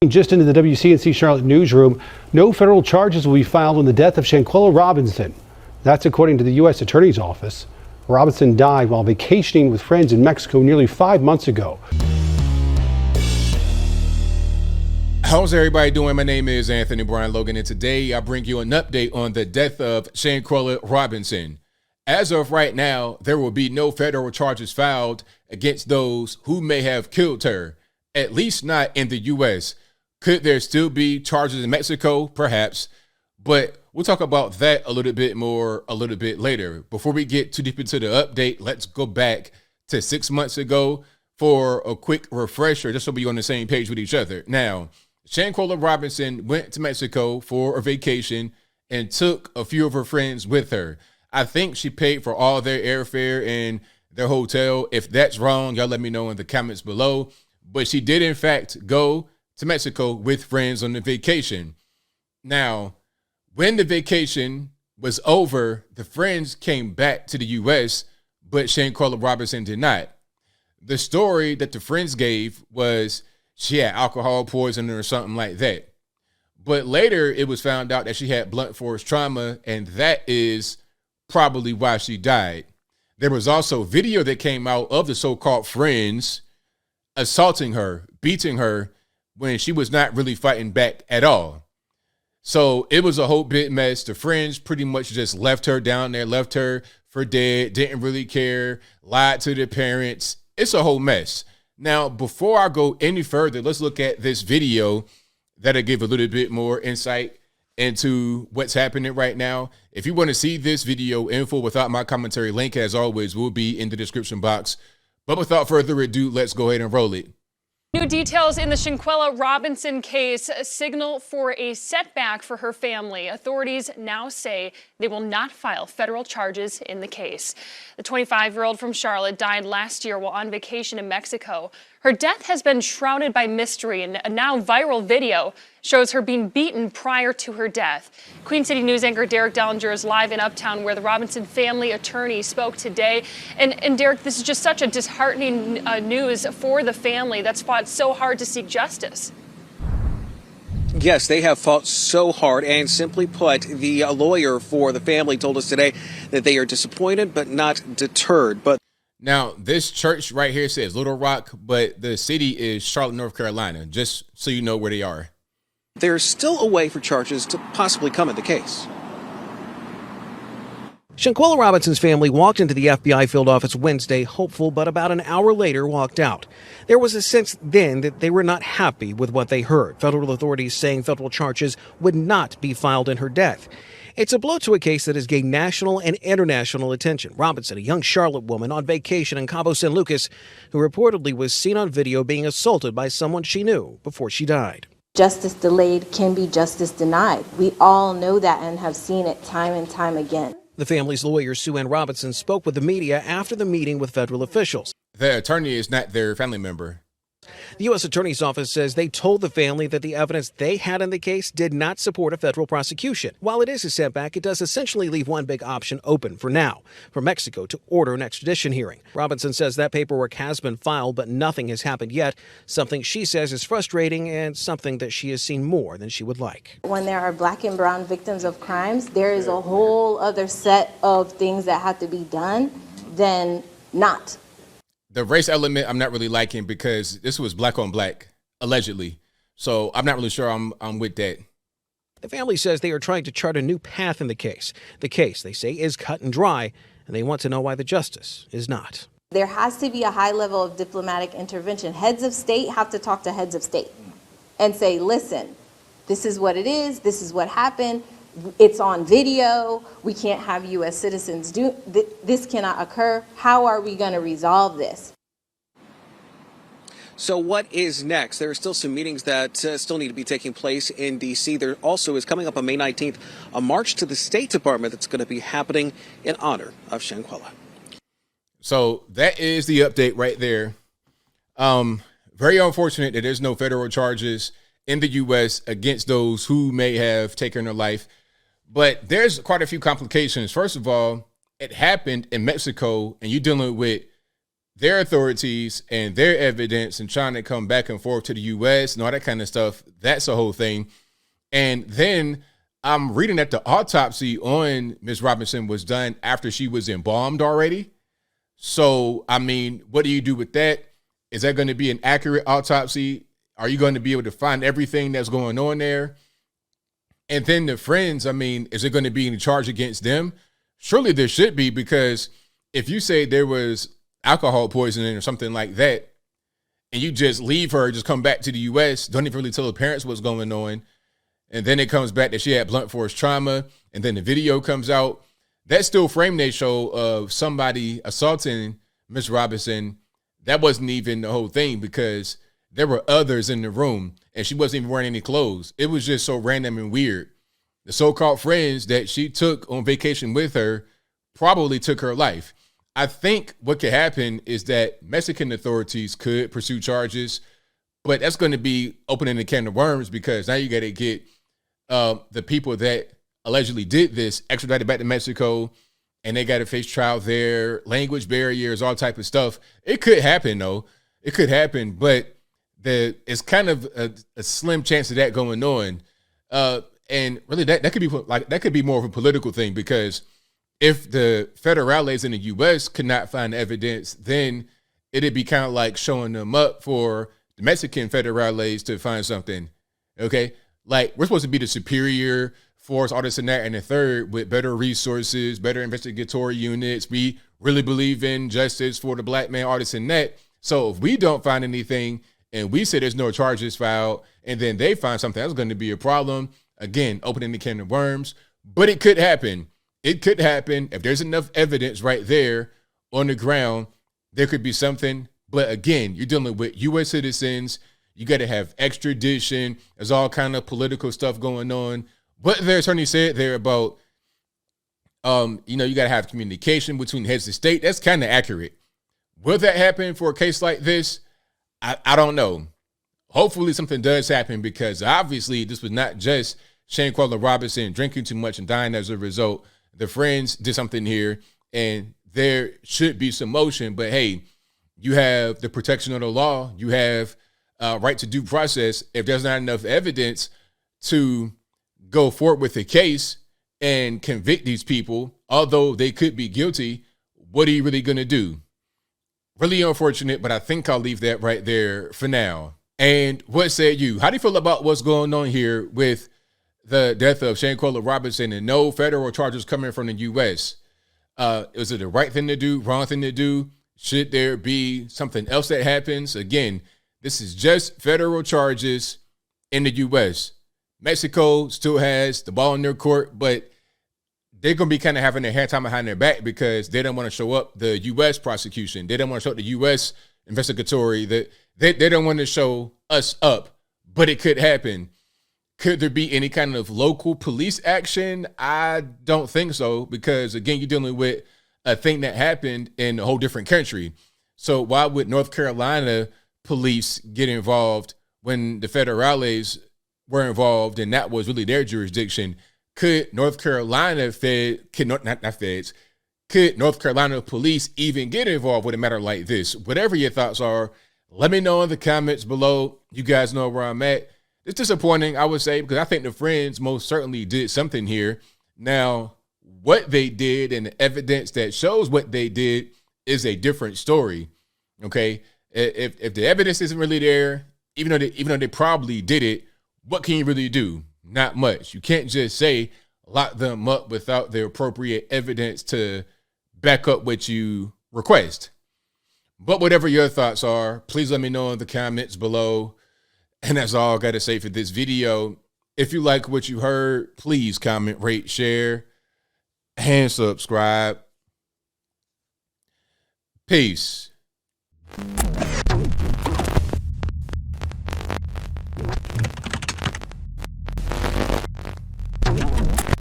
Just into the WCNC Charlotte newsroom, no federal charges will be filed on the death of Shanquella Robinson. That's according to the U.S. Attorney's Office. Robinson died while vacationing with friends in Mexico nearly 5 months ago. How's everybody doing? My name is Anthony Brian Logan, and today I bring you an update on the death of Shanquella Robinson. As of right now, there will be no federal charges filed against those who may have killed her, at least not in the U.S. Could there still be charges in Mexico? Perhaps, but we'll talk about that a little bit more a little bit later. Before we get too deep into the update, let's go back to 6 months ago for a quick refresher, just so we're on the same page with each other. Now, Shanquella Robinson went to Mexico for a vacation and took a few of her friends with her. I think she paid for all their airfare and their hotel. If that's wrong, y'all let me know in the comments below. But she did, in fact, go to Mexico with friends on the vacation. Now, when the vacation was over, the friends came back to the U.S., but Shanquella Robinson did not. The story that the friends gave was she had alcohol poisoning or something like that. But later it was found out that she had blunt force trauma, and that is probably why she died. There was also video that came out of the so-called friends assaulting her, beating her when she was not really fighting back at all. So it was a whole big mess. The friends pretty much just left her down there, left her for dead, didn't really care, lied to their parents. It's a whole mess. Now, before I go any further, let's look at this video that'll give a little bit more insight into what's happening right now. If you want to see this video in full without my commentary, link as always will be in the description box. But without further ado, let's go ahead and roll it. New details in the Shanquella Robinson case signal for a setback for her family. Authorities now say they will not file federal charges in the case. The 25-year-old from Charlotte died last year while on vacation in Mexico. Her death has been shrouded by mystery, and a now viral video shows her being beaten prior to her death. Queen City News anchor Derek Dellinger is live in Uptown, where the Robinson family attorney spoke today. And Derek, this is just such a disheartening news for the family that's fought so hard to seek justice. Yes, they have fought so hard, and simply put, the lawyer for the family told us today that they are disappointed but not deterred. But now, this church right here says Little Rock, but the city is Charlotte, North Carolina, just so you know where they are. There's still a way for charges to possibly come in the case. Shanquella Robinson's family walked into the FBI field office Wednesday hopeful, but about an hour later walked out. There was a sense then that they were not happy with what they heard. Federal authorities saying federal charges would not be filed in her death. It's a blow to a case that has gained national and international attention. Robinson, a young Charlotte woman on vacation in Cabo San Lucas, who reportedly was seen on video being assaulted by someone she knew before she died. Justice delayed can be justice denied. We all know that and have seen it time and time again. The family's lawyer, Sue Ann Robinson, spoke with the media after the meeting with federal officials. The attorney is not their family member. The U.S. Attorney's Office says they told the family that the evidence they had in the case did not support a federal prosecution. While it is a setback, it does essentially leave one big option open for now, for Mexico to order an extradition hearing. Robinson says that paperwork has been filed, but nothing has happened yet, something she says is frustrating and something that she has seen more than she would like. When there are black and brown victims of crimes, there is a whole other set of things that have to be done than not. The race element I'm not really liking because this was black on black, allegedly. So I'm not really sure I'm with that. The family says they are trying to chart a new path in the case. The case, they say, is cut and dry, and they want to know why the justice is not. There has to be a high level of diplomatic intervention. Heads of state have to talk to heads of state and say, listen, this is what it is. This is what happened. It's on video. We can't have U.S. citizens do this. Cannot occur. How are we going to resolve this? So what is next? There are still some meetings that still need to be taking place in D.C. There also is coming up on May 19th a march to the State Department that's going to be happening in honor of Shanquella. So that is the update right there. Very unfortunate that there's no federal charges in the U.S. against those who may have taken her life. But there's quite a few complications. First of all, it happened in Mexico, and you're dealing with their authorities and their evidence and trying to come back and forth to the U.S. and all that kind of stuff. That's a whole thing. And then I'm reading that the autopsy on Ms. Robinson was done after she was embalmed already. So, I mean, what do you do with that? Is that going to be an accurate autopsy? Are you going to be able to find everything that's going on there? And then the friends, I mean, is there going to be any charge against them? Surely there should be, because if you say there was alcohol poisoning or something like that, and you just leave her, just come back to the U.S., don't even really tell her parents what's going on, and then it comes back that she had blunt force trauma, and then the video comes out, that still frame they show of somebody assaulting Miss Robinson, that wasn't even the whole thing, because there were others in the room and she wasn't even wearing any clothes. It was just so random and weird. The so-called friends that she took on vacation with her probably took her life. I think what could happen is that Mexican authorities could pursue charges, but that's going to be opening a can of worms, because now you got to get the people that allegedly did this extradited back to Mexico, and they got to face trial there, language barriers, all type of stuff. It could happen, though. It could happen, but it's kind of a slim chance of that going on. And really, that could be like, that could be more of a political thing, because if the federales in the U.S. could not find evidence, then it'd be kind of like showing them up for the Mexican federales to find something. Okay, like, we're supposed to be the superior force, all this and that, and the third, with better resources, better investigatory units. We really believe in justice for the black man, all this and that. So if we don't find anything and we say there's no charges filed, and then they find something, that's going to be a problem. Again, opening the can of worms. But it could happen. It could happen if there's enough evidence right there on the ground. There could be something. But again, you're dealing with U.S. citizens. You got to have extradition. There's all kind of political stuff going on. What their attorney said there about, you got to have communication between heads of state. That's kind of accurate. Will that happen for a case like this? I don't know. Hopefully something does happen, because obviously this was not just Shanquella Robinson drinking too much and dying as a result. The friends did something here, and there should be some motion. But hey, you have the protection of the law. You have right to due process. If there's not enough evidence to go forward with the case and convict these people, although they could be guilty, what are you really going to do? Really unfortunate, but I think I'll leave that right there for now. And what say you? How do you feel about what's going on here with the death of Shanquella Robinson and no federal charges coming from the U.S.? Is it the right thing to do, wrong thing to do? Should there be something else that happens? Again, this is just federal charges in the U.S. Mexico still has the ball in their court, but they're going to be kind of having their hand time behind their back, because they don't want to show up the U.S. prosecution. They don't want to show up the U.S. investigatory. They don't want to show us up, but it could happen. Could there be any kind of local police action? I don't think so, because, again, you're dealing with a thing that happened in a whole different country. So why would North Carolina police get involved when the federales were involved and that was really their jurisdiction? Could North Carolina could North Carolina police even get involved with a matter like this? Whatever your thoughts are, let me know in the comments below. You guys know where I'm at. It's disappointing, I would say, because I think the friends most certainly did something here. Now, what they did and the evidence that shows what they did is a different story. Okay, if the evidence isn't really there, even though they probably did it, what can you really do? Not much. You can't just say lock them up without the appropriate evidence to back up what you request. But whatever your thoughts are, please let me know in the comments below. And that's all I got to say for this video. If you like what you heard, please comment, rate, share, and subscribe. Peace.